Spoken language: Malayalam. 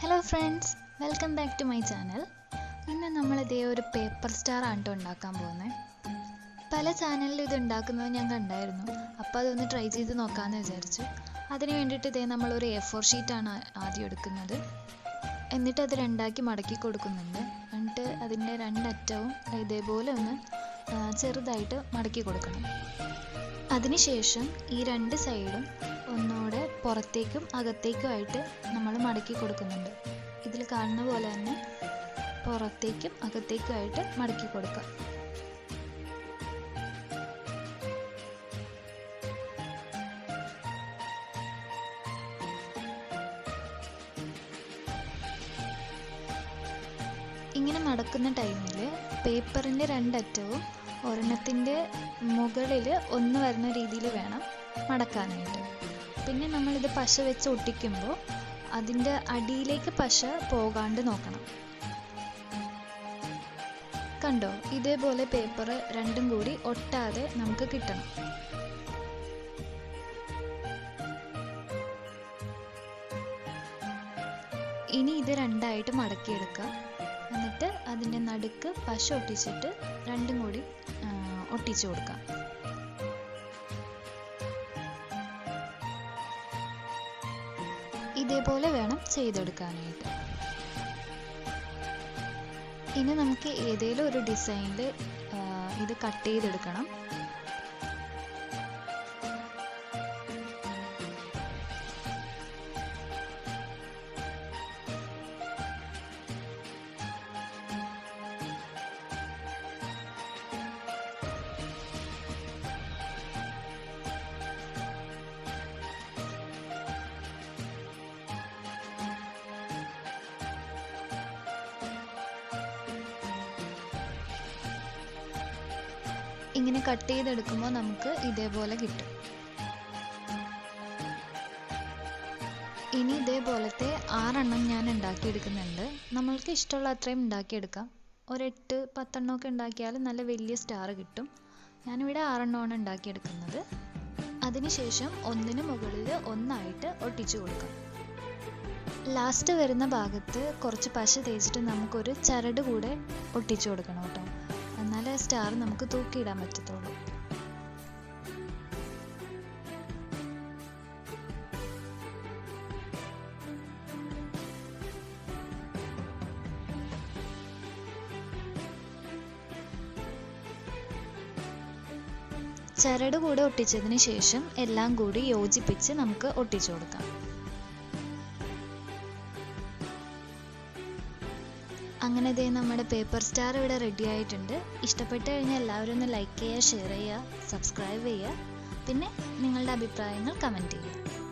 Hello friends, welcome back to my channel. ഇന്ന് നമ്മളിതേ ഒരു പേപ്പർ സ്റ്റാർ ആണ് ഉണ്ടാക്കാൻ പോകുന്നത്. പല ചാനലിലും ഇത് ഉണ്ടാക്കുന്നത് ഞാൻ കണ്ടായിരുന്നു. അപ്പോൾ അതൊന്ന് ട്രൈ ചെയ്ത് നോക്കാമെന്ന് വിചാരിച്ചു. അതിന് വേണ്ടിയിട്ട് ഇതേ നമ്മളൊരു A4 ഷീറ്റാണ് ആദ്യം എടുക്കുന്നത്. എന്നിട്ട് അത് രണ്ടാക്കി മടക്കി കൊടുക്കുന്നുണ്ട്. എന്നിട്ട് അതിൻ്റെ രണ്ടറ്റവും ഇതേപോലെ ഒന്ന് ചെറുതായിട്ട് മടക്കി കൊടുക്കണം. അതിനുശേഷം ഈ രണ്ട് സൈഡും ഒന്നുകൂടെ പുറത്തേക്കും അകത്തേക്കുമായിട്ട് നമ്മൾ മടക്കി കൊടുക്കുന്നുണ്ട്. ഇതിൽ കാണുന്ന പോലെ തന്നെ പുറത്തേക്കും അകത്തേക്കുമായിട്ട് മടക്കി കൊടുക്കുക. ഇങ്ങനെ മടക്കുന്ന ടൈമിൽ പേപ്പറിൻ്റെ രണ്ടറ്റവും ഒരെണ്ണത്തിൻ്റെ മുകളിൽ ഒന്ന് വരുന്ന രീതിയിൽ വേണം മടക്കാനായിട്ട്. പിന്നെ നമ്മളിത് പശ വെച്ച് ഒട്ടിക്കുമ്പോൾ അതിൻ്റെ അടിയിലേക്ക് പശ പോകാണ്ട് നോക്കണം. കണ്ടോ, ഇതേപോലെ പേപ്പർ രണ്ടും കൂടി ഒട്ടാതെ നമുക്ക് കിട്ടണം. ഇനി ഇത് രണ്ടായിട്ട് മടക്കിയെടുക്കുക. എന്നിട്ട് അതിൻ്റെ നടുക്ക് പശ ഒട്ടിച്ചിട്ട് രണ്ടും കൂടി ഒട്ടിച്ചു കൊടുക്കാം. ഇതേപോലെ വേണം ചെയ്തെടുക്കാനായിട്ട്. ഇനി നമുക്ക് ഏതെങ്കിലും ഒരു ഡിസൈനിൽ ഇത് കട്ട് ചെയ്തെടുക്കണം. ഇങ്ങനെ കട്ട് ചെയ്തെടുക്കുമ്പോൾ നമുക്ക് ഇതേപോലെ കിട്ടും. ഇനി ഇതേപോലത്തെ 6 എണ്ണം ഞാൻ ഉണ്ടാക്കിയെടുക്കുന്നുണ്ട്. നമ്മൾക്ക് ഇഷ്ടമുള്ള അത്രയും ഉണ്ടാക്കിയെടുക്കാം. ഒരു 8-10 എണ്ണമൊക്കെ ഉണ്ടാക്കിയാൽ നല്ല വലിയ സ്റ്റാർ കിട്ടും. ഞാനിവിടെ 6 എണ്ണമാണ് ഉണ്ടാക്കിയെടുക്കുന്നത്. അതിനുശേഷം ഒന്നിന് മുകളിൽ ഒന്നായിട്ട് ഒട്ടിച്ചു കൊടുക്കാം. ലാസ്റ്റ് വരുന്ന ഭാഗത്ത് കുറച്ച് പശ തേച്ചിട്ട് നമുക്കൊരു ചരട് കൂടെ ഒട്ടിച്ചു കൊടുക്കണം കേട്ടോ. എന്നാലേ സ്റ്റാർ നമുക്ക് തൂക്കിയിടാൻ പറ്റത്തുള്ളൂ. ചരട് കൂടെ ഒട്ടിച്ചതിന് ശേഷം എല്ലാം കൂടി യോജിപ്പിച്ച് നമുക്ക് ഒട്ടിച്ചു കൊടുക്കാം. അങ്ങനെ ദേ നമ്മുടെ പേപ്പർ സ്റ്റാർ ഇവിടെ റെഡി ആയിട്ടുണ്ട്. ഇഷ്ടപ്പെട്ട് കഴിഞ്ഞാൽ എല്ലാവരും ഒന്ന് ലൈക്ക് ചെയ്യുക, ഷെയർ ചെയ്യുക, സബ്സ്ക്രൈബ് ചെയ്യുക. പിന്നെ നിങ്ങളുടെ അഭിപ്രായങ്ങൾ കമൻറ്റ് ചെയ്യുക.